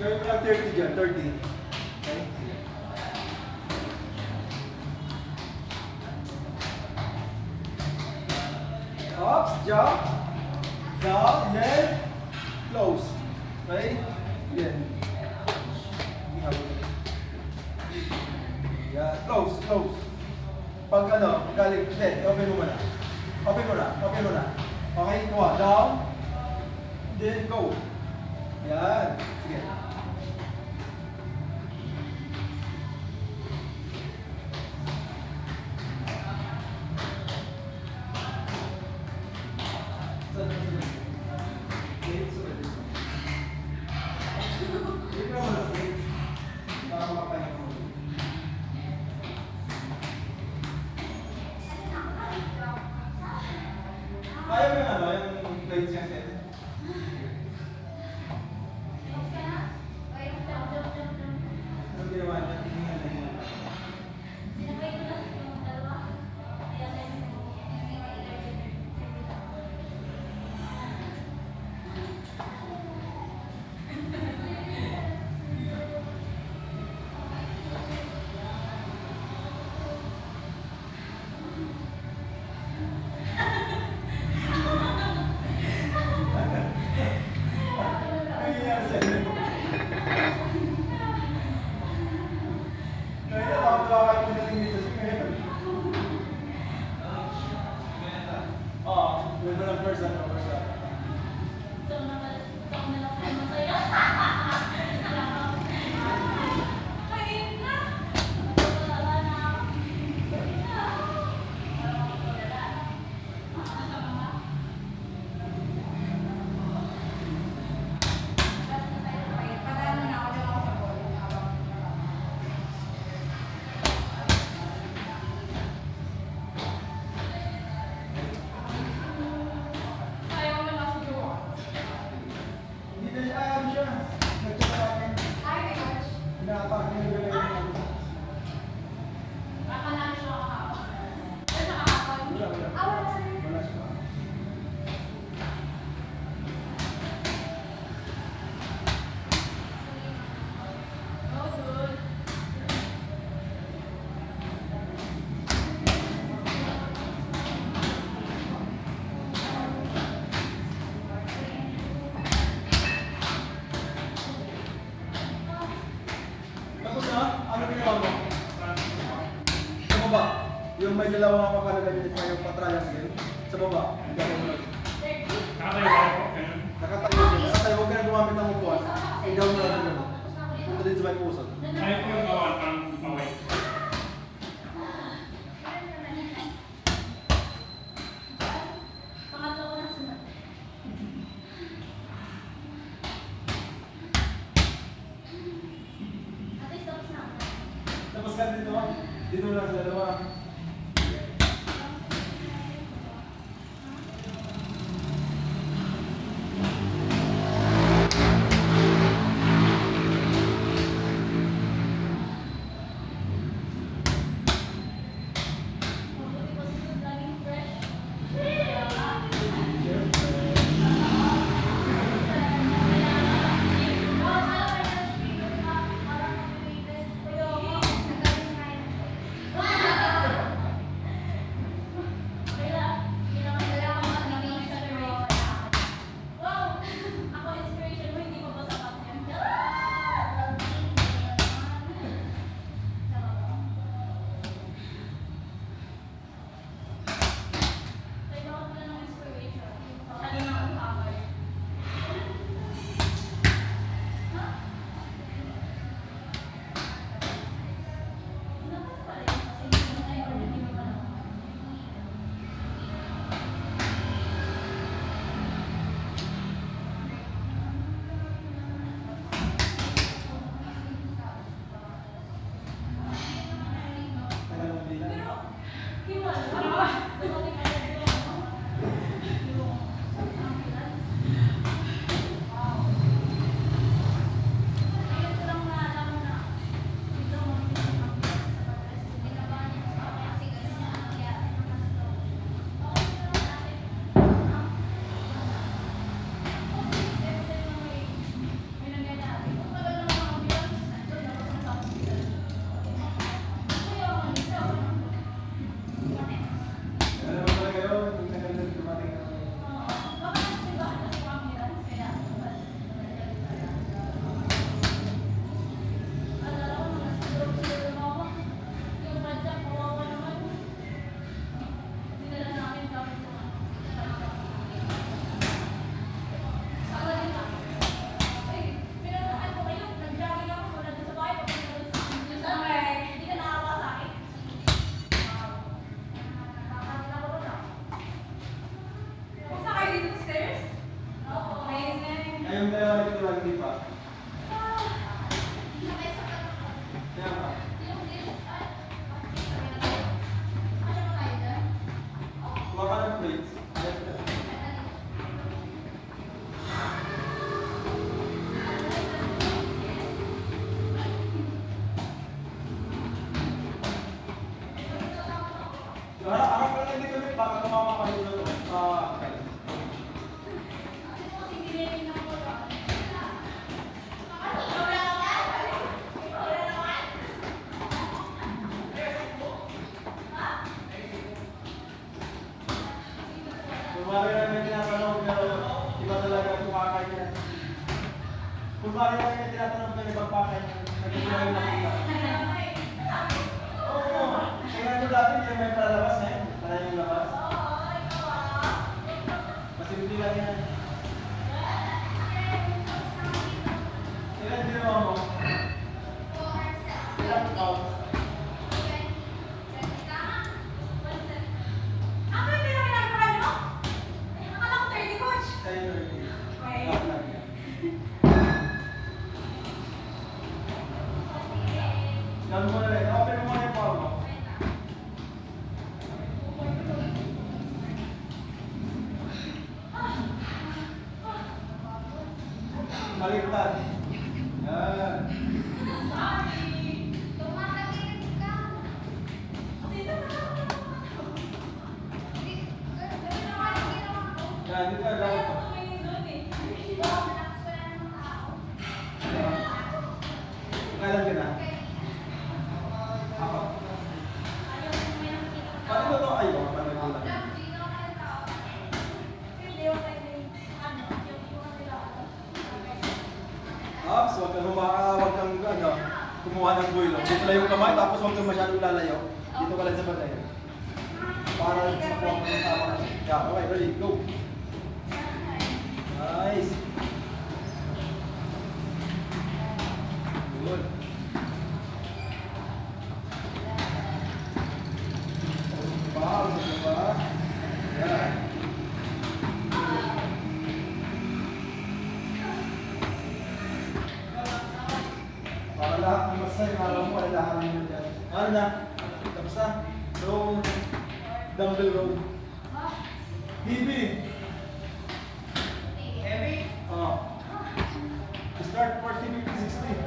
Gawin mo lang 30 dyan, 30. Okay? Up, jump, down, then close. Okay? Yan. Yeah, close, close. Pag ano, galing, hindi, open mo muna. Open mo na, open mo na. Okay, kuha, down, then go. Yan. Sige. Kaya mo yung ano, yung plates yung set? Anong ginawa niya? Tingnan na yun. Yung may dalawang makalagay dito yung pa-triangle sa baba. Nakatayo din. Nakatayo, huwag ka na gumamit ng upuan. Ilaw mo lang yun. Punta din sa may pusat. Ayaw ko yung gawa pang paway. Tapos ka dito. Dito lang sa dalawa. di pa. Kaya ba? Kuha ka ng plates. Harap ka lang dito ulit, baka tumama ka dito. Okay. Kumari na may tinatanong pero iba talaga kumakain yan. Kumari na may tinatanong pero ibang pakain yan. Nagkakita yung nakita. Oo. Kaya ito dati hindi may palabas na yun. Para yung labas. Mas hindi lang yan. Ilan ginawa mo? Ilan out? Tayo rin. Lahat lang yan. Gawin mo na rin. Open mo muna yung power mo. Baliktad. Yan. Yan, dito ang lahat. Kailan ka na? Ako. Paano ito? Ayaw, paano ito lang? Ops, huwag kang kumuha ng buwilo. Dito lang yung kamay, tapos huwag kang masyadong lalayo. Dito ka lang sa batay. Para makuha mo ng tama. Yeah, okay, ready, go. Nice. Good. Wow, diba? Yeah. Para lahat ng masay, alam mo, kailangan nyo dyan. Ano na? Tapos na? Row. Dumbbell row. Heavy. Heavy? Oo. Start 40, 50, 60.